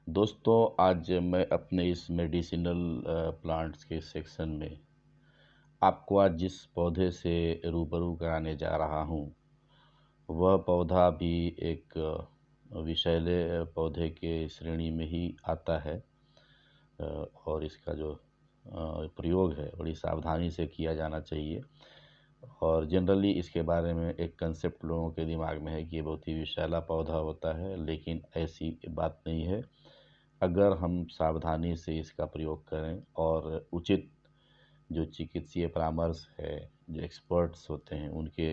दोस्तों, आज मैं अपने इस मेडिसिनल प्लांट्स के सेक्शन में आपको आज जिस पौधे से रूबरू कराने जा रहा हूँ, वह पौधा भी एक विषैले पौधे के श्रेणी में ही आता है। और इसका जो प्रयोग है बड़ी सावधानी से किया जाना चाहिए। और जनरली इसके बारे में एक कंसेप्ट लोगों के दिमाग में है कि ये बहुत ही विषैला पौधा होता है, लेकिन ऐसी बात नहीं है। अगर हम सावधानी से इसका प्रयोग करें और उचित जो चिकित्सीय परामर्श है, जो एक्सपर्ट्स होते हैं उनके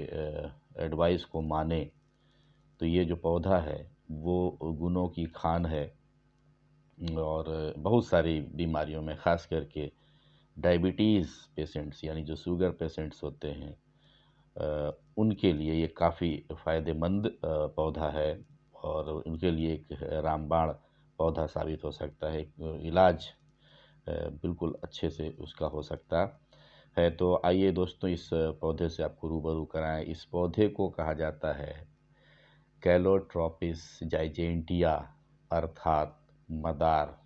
एडवाइस को माने, तो ये जो पौधा है वो गुणों की खान है। और बहुत सारी बीमारियों में, ख़ास करके डायबिटीज़ पेशेंट्स यानी जो शुगर पेशेंट्स होते हैं, उनके लिए ये काफ़ी फ़ायदेमंद पौधा है। और उनके लिए एक रामबाण पौधा साबित हो सकता है। एक इलाज बिल्कुल अच्छे से उसका हो सकता है। तो आइए दोस्तों, इस पौधे से आपको रूबरू कराएं। इस पौधे को कहा जाता है कैलोट्रोपिस जाइजेंटिया, अर्थात मदार।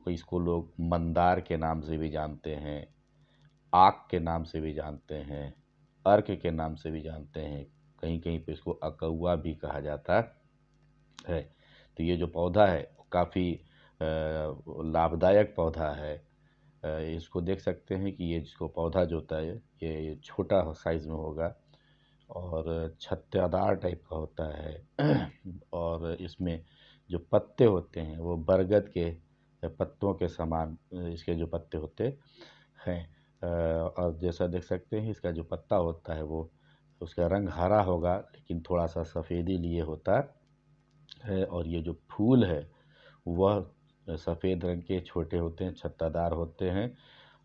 इसको लोग मंदार के नाम से भी जानते हैं, आक के नाम से भी जानते हैं, अर्क के नाम से भी जानते हैं। कहीं कहीं पे इसको अकौआ भी कहा जाता है। तो ये जो पौधा है काफ़ी लाभदायक पौधा है। इसको देख सकते हैं कि ये जिसको पौधा जो होता है ये छोटा साइज़ में होगा और छत्तेदार टाइप का होता है। और इसमें जो पत्ते होते हैं वो बरगद के पत्तों के समान इसके जो पत्ते होते हैं। और जैसा देख सकते हैं इसका जो पत्ता होता है वो, उसका रंग हरा होगा लेकिन थोड़ा सा सफ़ेदी लिए होता है। और ये जो फूल है वह सफ़ेद रंग के छोटे होते हैं, छत्तादार होते हैं।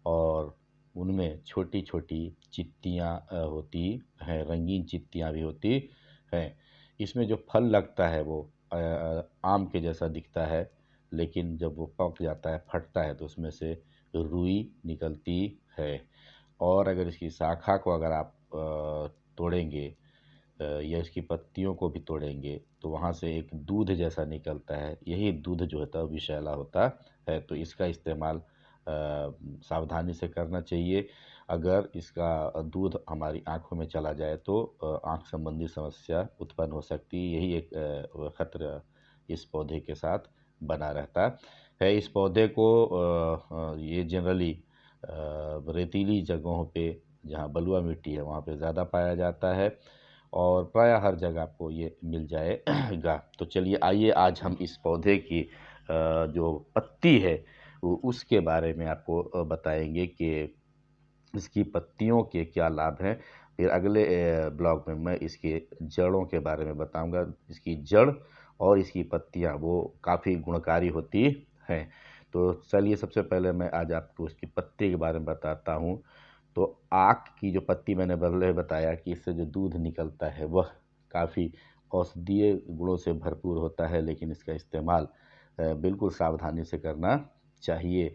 और उनमें छोटी-छोटी चित्तियाँ होती हैं, रंगीन चित्तियाँ भी होती हैं। इसमें जो फल लगता है वो आम के जैसा दिखता है, लेकिन जब वो पक जाता है, फटता है, तो उसमें से रुई निकलती है। और अगर इसकी शाखा को अगर आप तोड़ेंगे या इसकी पत्तियों को भी तोड़ेंगे तो वहाँ से एक दूध जैसा निकलता है। यही दूध जो होता है विषैला होता है। तो इसका इस्तेमाल सावधानी से करना चाहिए। अगर इसका दूध हमारी आँखों में चला जाए तो आँख संबंधी समस्या उत्पन्न हो सकती है। यही एक खतरा इस पौधे के साथ बना रहता है। इस पौधे को ये जनरली रेतीली जगहों पे, जहाँ बलुआ मिट्टी है, वहाँ पे ज़्यादा पाया जाता है और प्रायः हर जगह आपको ये मिल जाएगा। तो चलिए आइए आज हम इस पौधे की जो पत्ती है उसके बारे में आपको बताएंगे कि इसकी पत्तियों के क्या लाभ हैं। फिर अगले ब्लॉग में मैं इसके जड़ों के बारे में बताऊंगा। इसकी जड़ और इसकी पत्तियां वो काफ़ी गुणकारी होती हैं। तो चलिए सबसे पहले मैं आज आपको इसकी पत्ती के बारे में बताता हूँ। तो आक की जो पत्ती मैंने पहले बताया कि इससे जो दूध निकलता है वह काफ़ी औषधीय गुणों से भरपूर होता है, लेकिन इसका इस्तेमाल बिल्कुल सावधानी से करना चाहिए।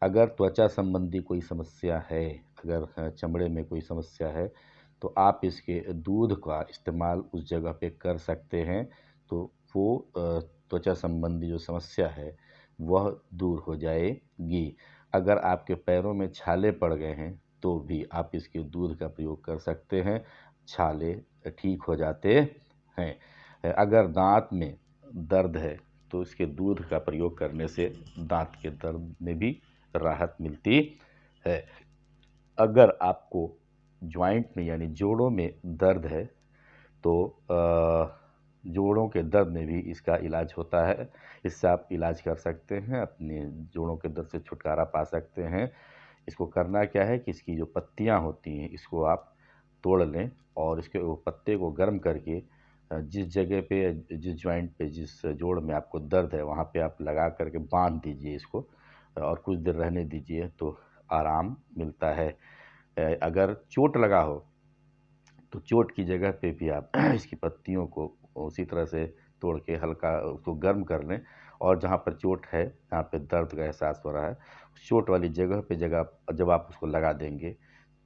अगर त्वचा संबंधी कोई समस्या है, अगर चमड़े में कोई समस्या है, तो आप इसके दूध का इस्तेमाल उस जगह पे कर सकते हैं। तो वो त्वचा संबंधी जो समस्या है वह दूर हो जाएगी। अगर आपके पैरों में छाले पड़ गए हैं तो भी आप इसके दूध का प्रयोग कर सकते हैं, छाले ठीक हो जाते हैं। अगर दांत में दर्द है तो इसके दूध का प्रयोग करने से दांत के दर्द में भी राहत मिलती है। अगर आपको जॉइंट में यानी जोड़ों में दर्द है तो जोड़ों के दर्द में भी इसका इलाज होता है। इससे आप इलाज कर सकते हैं, अपने जोड़ों के दर्द से छुटकारा पा सकते हैं। इसको करना क्या है कि इसकी जो पत्तियां होती हैं इसको आप तोड़ लें और इसके वो पत्ते को गर्म करके जिस जगह पे, जिस जॉइंट पे, जिस जोड़ में आपको दर्द है वहाँ पे आप लगा करके बांध दीजिए इसको और कुछ देर रहने दीजिए तो आराम मिलता है। अगर चोट लगा हो तो चोट की जगह पे भी आप इसकी पत्तियों को उसी तरह से तोड़ के हल्का उसको गर्म कर लें और जहाँ पर चोट है, जहाँ पे दर्द का एहसास हो रहा है, उस चोट वाली जगह पे जब आप उसको लगा देंगे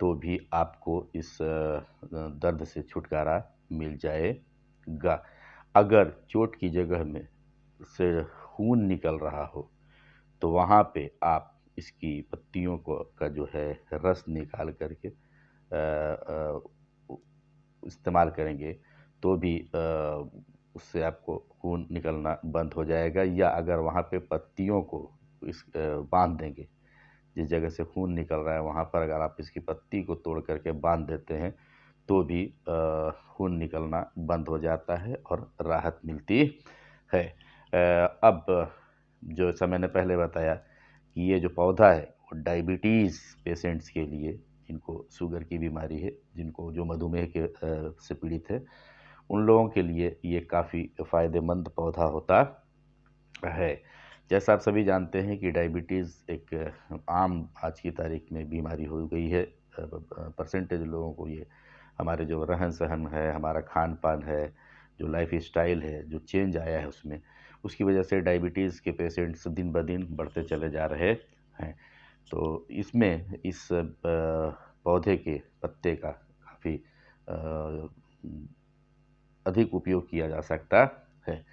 तो भी आपको इस दर्द से छुटकारा मिल जाएगा। अगर चोट की जगह में से खून निकल रहा हो, तो वहाँ पे आप इसकी पत्तियों को का जो है रस निकाल करके उ इस्तेमाल करेंगे, तो भी उससे आपको खून निकलना बंद हो जाएगा। या अगर वहाँ पे पत्तियों को बाँध देंगे, जिस जगह से खून निकल रहा है वहाँ पर अगर आप इसकी पत्ती को तोड़ करके बाँध देते हैं, तो भी खून निकलना बंद हो जाता है और राहत मिलती है। अब जैसा मैंने पहले बताया कि ये जो पौधा है वो डायबिटीज़ पेशेंट्स के लिए, जिनको शुगर की बीमारी है, जिनको जो मधुमेह के से पीड़ित है, उन लोगों के लिए ये काफ़ी फ़ायदेमंद पौधा होता है। जैसा आप सभी जानते हैं कि डायबिटीज़ एक आम आज की तारीख में बीमारी हो गई है। परसेंटेज लोगों को ये हमारे जो रहन-सहन है, हमारा खान-पान है, जो लाइफ़स्टाइल है, जो चेंज आया है उसमें, उसकी वजह से डायबिटीज़ के पेशेंट्स दिन-ब-दिन बढ़ते चले जा रहे हैं। तो इसमें इस पौधे के पत्ते का काफ़ी अधिक उपयोग किया जा सकता है।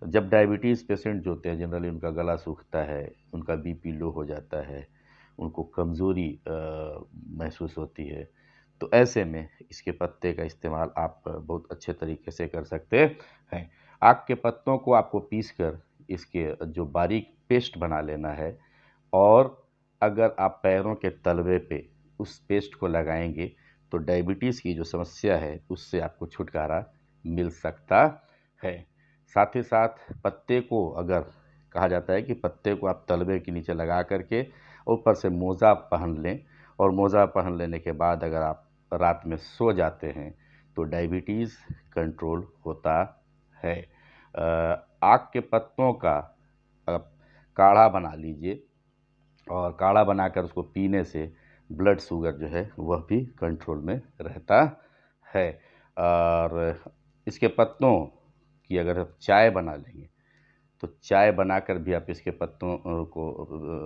जब डायबिटीज़ पेशेंट जो होते हैं जनरली उनका गला सूखता है, उनका बीपी लो हो जाता है, उनको कमज़ोरी महसूस होती है, तो ऐसे में इसके पत्ते का इस्तेमाल आप बहुत अच्छे तरीके से कर सकते हैं। आक के पत्तों को आपको पीस कर इसके जो बारीक पेस्ट बना लेना है, और अगर आप पैरों के तलवे पे उस पेस्ट को लगाएँगे, तो डायबिटीज़ की जो समस्या है, उससे आपको छुटकारा मिल सकता है। साथ ही साथ पत्ते को अगर कहा जाता है कि पत्ते को आप तलवे के नीचे लगा कर के ऊपर से मोज़ा पहन लें, और मोज़ा पहन लेने के बाद अगर आप रात में सो जाते हैं, तो डायबिटीज़ कंट्रोल होता है। आक के पत्तों का आप काढ़ा बना लीजिए, और काढ़ा बनाकर उसको पीने से ब्लड शुगर जो है वह भी कंट्रोल में रहता है। और इसके पत्तों की अगर आप चाय बना लेंगे, तो चाय बनाकर भी आप इसके पत्तों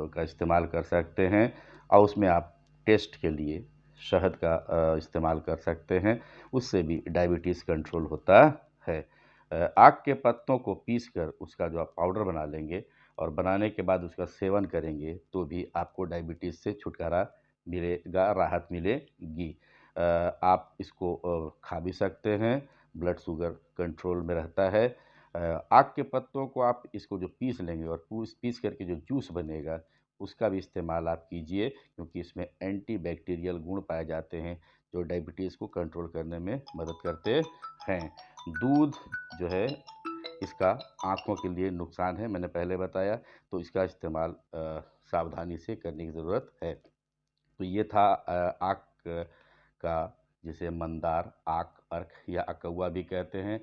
का इस्तेमाल कर सकते हैं, और उसमें आप टेस्ट के लिए शहद का इस्तेमाल कर सकते हैं, उससे भी डायबिटीज़ कंट्रोल होता है। आक के पत्तों को पीसकर उसका जो आप पाउडर बना लेंगे, और बनाने के बाद उसका सेवन करेंगे, तो भी आपको डायबिटीज़ से छुटकारा मिलेगा, राहत मिलेगी। आप इसको खा भी सकते हैं, ब्लड शुगर कंट्रोल में रहता है। आक के पत्तों को आप इसको जो पीस लेंगे, और पीस करके जो जूस बनेगा, उसका भी इस्तेमाल आप कीजिए, क्योंकि इसमें एंटी बैक्टीरियल गुण पाए जाते हैं, जो डायबिटीज़ को कंट्रोल करने में मदद करते हैं। दूध जो है इसका आँखों के लिए नुकसान है, मैंने पहले बताया, तो इसका इस्तेमाल सावधानी से करने की ज़रूरत है। तो ये था आक का, जिसे मंदार, आक, अर्क या अकौवा भी कहते हैं।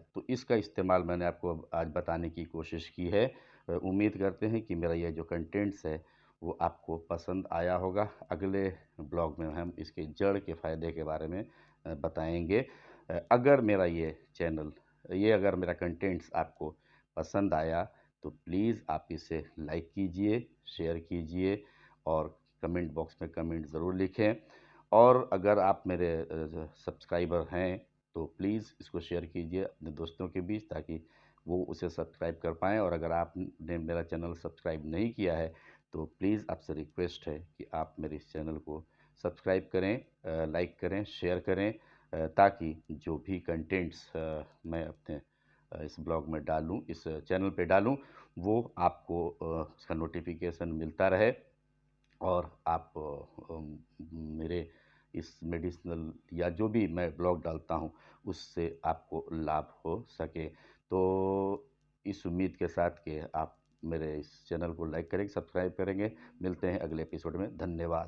तो इसका इस्तेमाल मैंने आपको आज बताने की कोशिश की है। उम्मीद करते हैं कि मेरा ये जो कंटेंट्स है वो आपको पसंद आया होगा। अगले ब्लॉग में हम इसके जड़ के फ़ायदे के बारे में बताएंगे। अगर मेरा ये चैनल, ये अगर मेरा कंटेंट्स आपको पसंद आया, तो प्लीज़ आप इसे लाइक कीजिए, शेयर कीजिए, और कमेंट बॉक्स में कमेंट ज़रूर लिखें। और अगर आप मेरे सब्सक्राइबर हैं, तो प्लीज़ इसको शेयर कीजिए अपने दोस्तों के बीच, ताकि वो उसे सब्सक्राइब कर पाएँ। और अगर आपने मेरा चैनल सब्सक्राइब नहीं किया है, तो प्लीज़ आपसे रिक्वेस्ट है कि आप मेरे इस चैनल को सब्सक्राइब करें, लाइक करें, शेयर करें, ताकि जो भी कंटेंट्स मैं अपने इस ब्लॉग में डालूँ, इस चैनल पे डालूँ, वो आपको उसका नोटिफिकेशन मिलता रहे, और आप मेरे इस मेडिसिनल या जो भी मैं ब्लॉग डालता हूँ, उससे आपको लाभ हो सके। तो इस उम्मीद के साथ कि आप मेरे इस चैनल को लाइक करेंगे, सब्सक्राइब करेंगे। मिलते हैं अगले एपिसोड में। धन्यवाद।